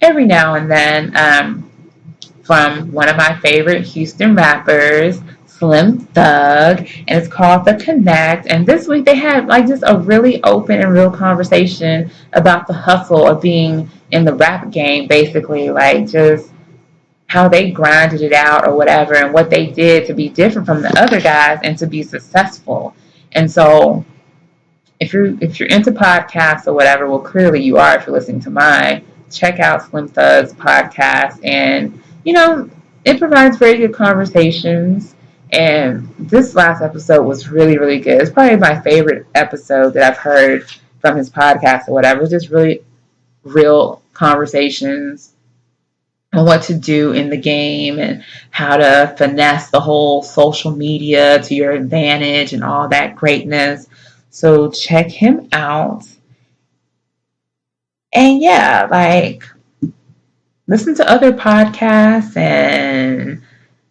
every now and then, from one of my favorite Houston rappers, Slim Thug, and it's called The Connect. And this week they had like just a really open and real conversation about the hustle of being in the rap game, basically, like just how they grinded it out or whatever, and what they did to be different from the other guys and to be successful. And so if you're into podcasts or whatever, well, clearly you are if you're listening to mine. Check out Slim Thug's podcast, and it provides very good conversations. And this last episode was really good. It's probably my favorite episode that I've heard from his podcast or whatever. It's just really real conversations on what to do in the game and how to finesse the whole social media to your advantage and all that greatness. So check him out. And yeah, like, listen to other podcasts and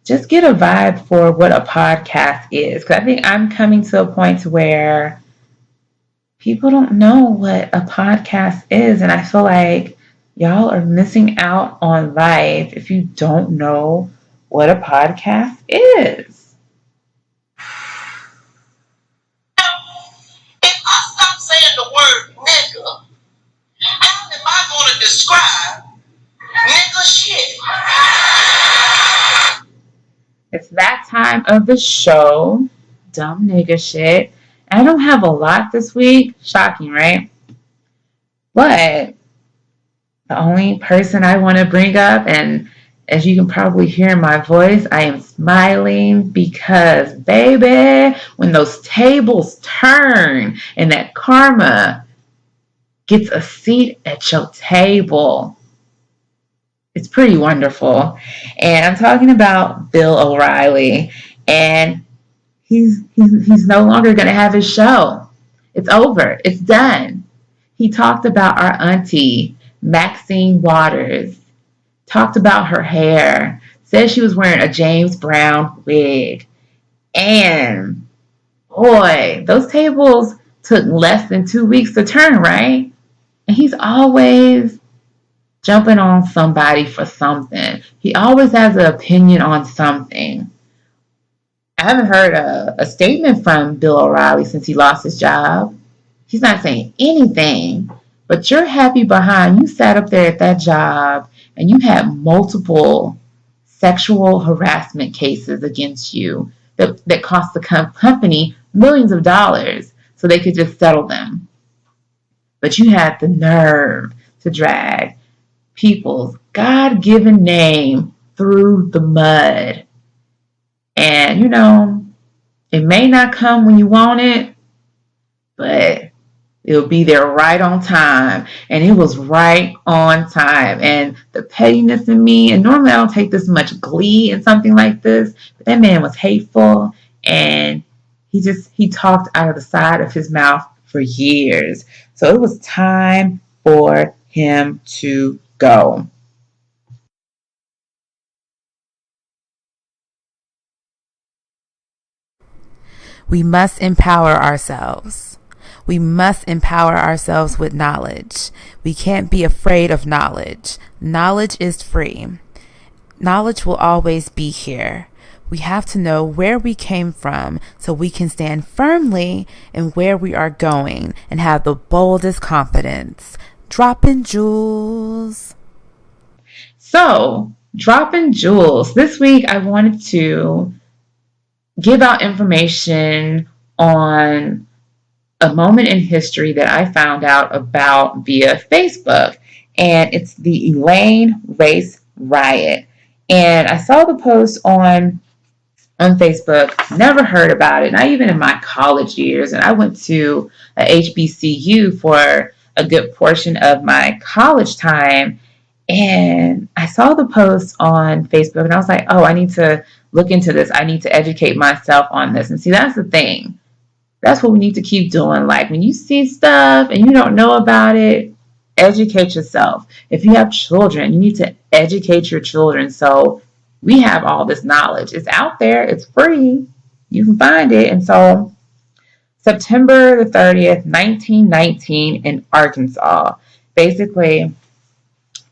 just get a vibe for what a podcast is. Because I think I'm coming to a point where people don't know what a podcast is. And I feel like y'all are missing out on life if you don't know what a podcast is. If I stop saying the word nigga, how am I going to describe nigga shit? It's that time of the show, dumb nigga shit. I don't have a lot this week. Shocking, right? But the only person I want to bring up, and as you can probably hear in my voice, I am smiling because, baby, when those tables turn and that karma gets a seat at your table, it's pretty wonderful. And I'm talking about Bill O'Reilly, and he's no longer going to have his show. It's over. It's done. He talked about our auntie, Maxine Waters, talked about her hair, said she was wearing a James Brown wig. And boy, those tables took less than 2 weeks to turn, right? And he's always jumping on somebody for something. He always has an opinion on something. I haven't heard a statement from Bill O'Reilly since he lost his job. He's not saying anything, but you're happy behind. You sat up there at that job and you had multiple sexual harassment cases against you that cost the company millions of dollars so they could just settle them. But you had the nerve to drag people's God-given name through the mud. And, it may not come when you want it, but it'll be there right on time. And it was right on time. And the pettiness in me, and normally I don't take this much glee in something like this, but that man was hateful, and he talked out of the side of his mouth for years. So it was time for him to go. We must empower ourselves. We must empower ourselves with knowledge. We can't be afraid of knowledge. Knowledge is free. Knowledge will always be here. We have to know where we came from so we can stand firmly in where we are going and have the boldest confidence. Dropping jewels. So, dropping jewels. This week I wanted to give out information on a moment in history that I found out about via Facebook. And it's the Elaine Race Riot. And I saw the post on Facebook, never heard about it, not even in my college years. And I went to a HBCU for a good portion of my college time. And I saw the post on Facebook and I was like, oh, I need to look into this. I need to educate myself on this. And see, that's the thing. That's what we need to keep doing. Like when you see stuff and you don't know about it, educate yourself. If you have children, you need to educate your children. So we have all this knowledge. It's out there. It's free. You can find it. And so September the 30th, 1919 in Arkansas, basically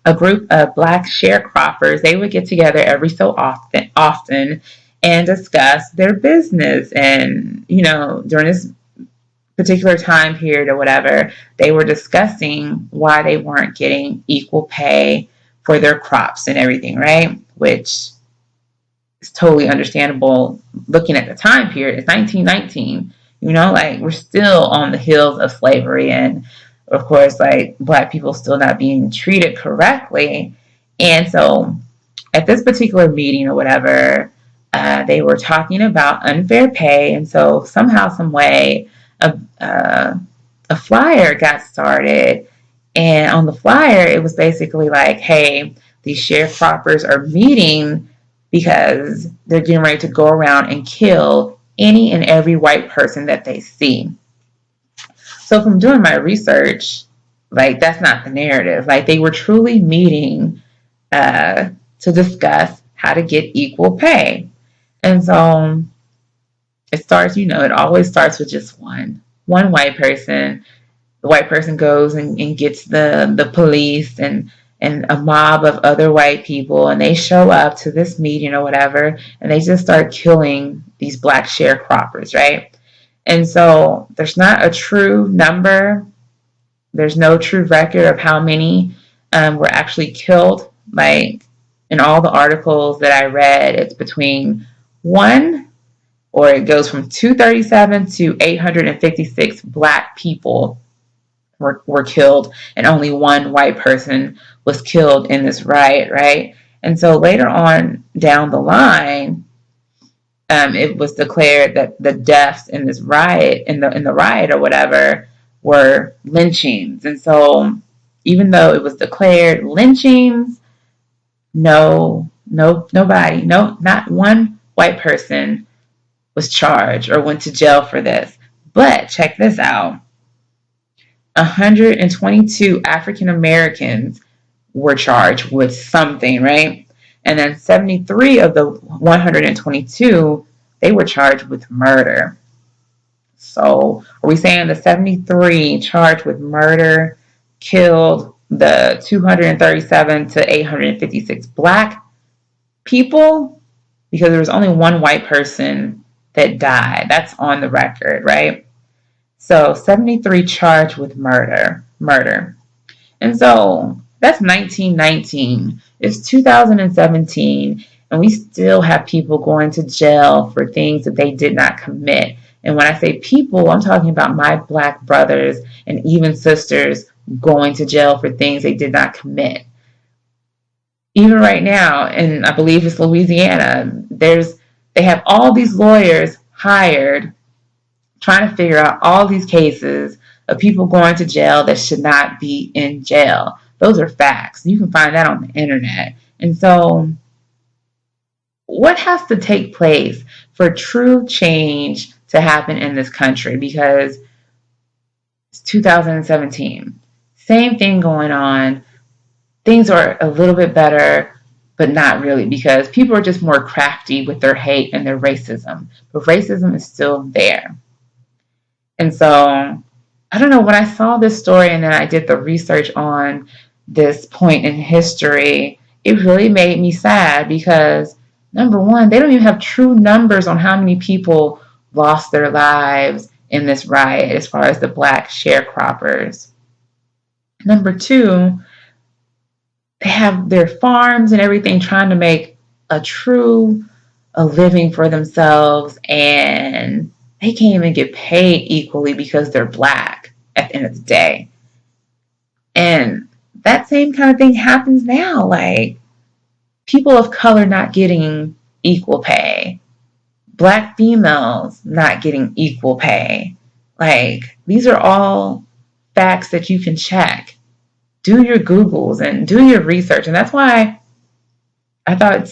a group of Black sharecroppers, they would get together every so often and discuss their business. And, you know, during this particular time period or whatever, they were discussing why they weren't getting equal pay for their crops and everything, right? Which is totally understandable looking at the time period. It's 1919, you know, like we're still on the heels of slavery and, of course, like Black people still not being treated correctly. And so at this particular meeting or whatever, they were talking about unfair pay. And so somehow, some way, a flyer got started. And on the flyer, it was basically like, hey, these sharecroppers are meeting because they're getting ready to go around and kill any and every white person that they see. So from doing my research, like that's not the narrative. Like they were truly meeting to discuss how to get equal pay. And so it starts, you know, it always starts with just one white person. The white person goes and gets the police and a mob of other white people, and they show up to this meeting or whatever, and they just start killing these Black sharecroppers, right? And so there's not a true number. There's no true record of how many were actually killed. Like in all the articles that I read, it's between or it goes from 237 to 856 Black people were killed, and only one white person was killed in this riot, right? And so later on down the line, it was declared that the deaths in this riot, in the riot or whatever, were lynchings. And so even though it was declared lynchings, not one white person was charged or went to jail for this. But check this out. 122 African Americans were charged with something, right? And then 73 of the 122, they were charged with murder. So are we saying the 73 charged with murder killed the 237 to 856 Black people? Because there was only one white person that died. That's on the record, right? So 73 charged with murder. And so that's 1919. It's 2017, and we still have people going to jail for things that they did not commit. And when I say people, I'm talking about my Black brothers and even sisters going to jail for things they did not commit. Even right now, and I believe it's Louisiana, they have all these lawyers hired trying to figure out all these cases of people going to jail that should not be in jail. Those are facts. You can find that on the internet. And so what has to take place for true change to happen in this country? Because it's 2017. Same thing going on. Things are a little bit better, but not really, because people are just more crafty with their hate and their racism. But racism is still there. And so I don't know, when I saw this story and then I did the research on this point in history, it really made me sad because, number one, they don't even have true numbers on how many people lost their lives in this riot as far as the black sharecroppers. Number two, they have their farms and everything trying to make a living for themselves, and they can't even get paid equally because they're black at the end of the day. And that same kind of thing happens now, like people of color not getting equal pay, black females not getting equal pay. Like, these are all facts that you can check. Do your Googles and do your research. And that's why I thought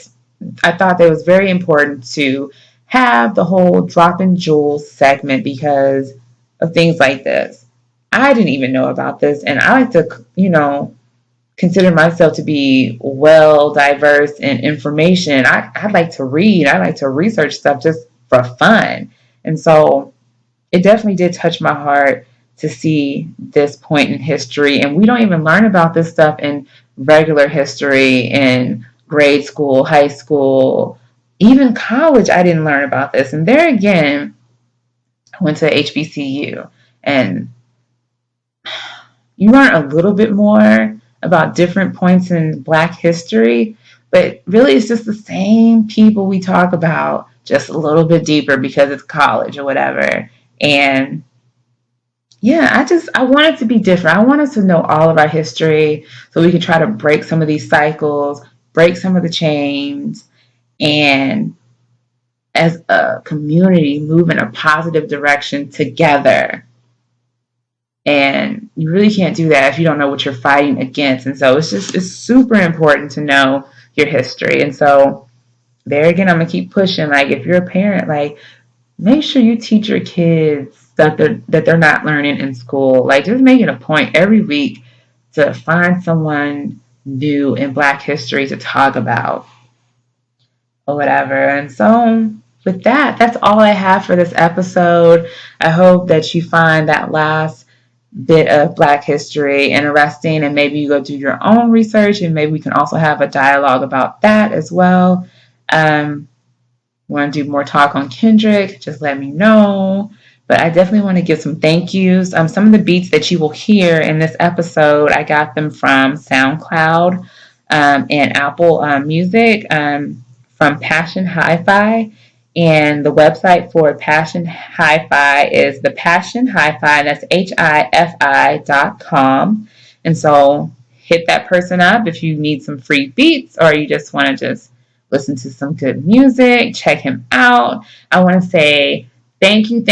that it was very important to have the whole Dropping Jewels segment because of things like this. I didn't even know about this, and I like to, consider myself to be well diverse in information. I like to read. I like to research stuff just for fun. And so it definitely did touch my heart to see this point in history. And we don't even learn about this stuff in regular history in grade school, high school, even college. I didn't learn about this. And there again, I went to HBCU, and you learn a little bit more about different points in Black history, but really it's just the same people we talk about, just a little bit deeper because it's college or whatever. And yeah, I want it to be different. I want us to know all of our history so we can try to break some of these cycles, break some of the chains, and as a community move in a positive direction together. And you really can't do that if you don't know what you're fighting against. And so it's super important to know your history. And so there again, I'm going to keep pushing. Like, if you're a parent, like, make sure you teach your kids that they're not learning in school. Like, just making a point every week to find someone new in Black history to talk about or whatever. And so with that, that's all I have for this episode. I hope that you find that last bit of Black history interesting, and maybe you go do your own research, and maybe we can also have a dialogue about that as well. Want to do more talk on Kendrick, just let me know. But I definitely want to give some thank yous. Some of the beats that you will hear in this episode, I got them from SoundCloud and Apple Music from Passion Hi-Fi. And the website for Passion Hi-Fi is the Passion Hi-Fi, that's HIFI.com. And so hit that person up if you need some free beats or you just want to just listen to some good music, check him out. I want to say thank you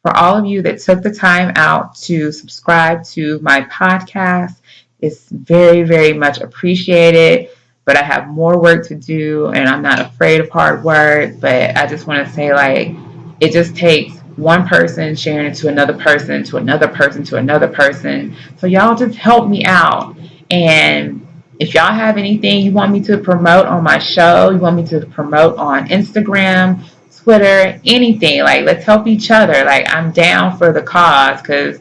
for all of you that took the time out to subscribe to my podcast. It's very, very much appreciated. But I have more work to do, and I'm not afraid of hard work. But I just want to say, like, it just takes one person sharing it to another person, to another person, to another person. So y'all just help me out. And if y'all have anything you want me to promote on my show, you want me to promote on Instagram, Twitter, anything, like, let's help each other. Like, I'm down for the cause because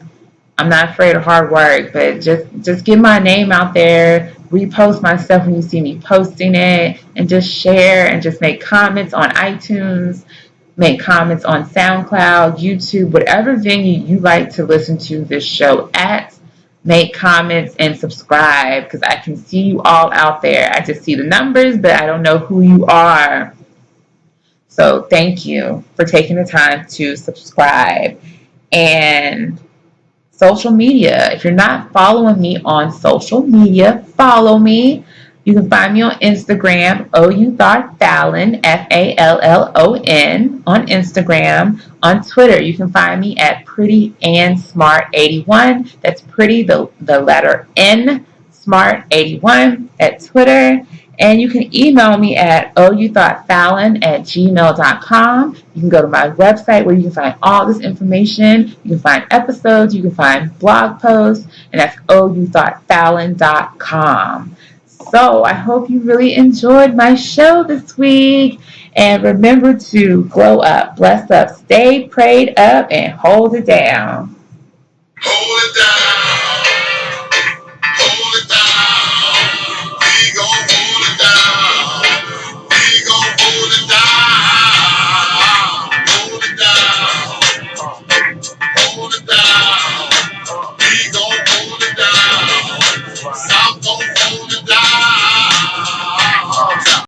I'm not afraid of hard work. But just get my name out there. Repost my stuff when you see me posting it, and just share and just make comments on iTunes, make comments on SoundCloud, YouTube, whatever venue you like to listen to this show at. Make comments and subscribe because I can see you all out there. I just see the numbers, but I don't know who you are. So thank you for taking the time to subscribe. And social media. If you're not following me on social media, follow me. You can find me on Instagram, OUThoughtFallon, FALLON, on Instagram. On Twitter, you can find me at PrettyAndSmart81. That's pretty, the letter N, Smart81 at Twitter. And you can email me at outhoughtfallon@gmail.com. You can go to my website where you can find all this information. You can find episodes. You can find blog posts. And that's outhoughtfallon.com. So I hope you really enjoyed my show this week. And remember to glow up, bless up, stay prayed up, and hold it down. Hold it down.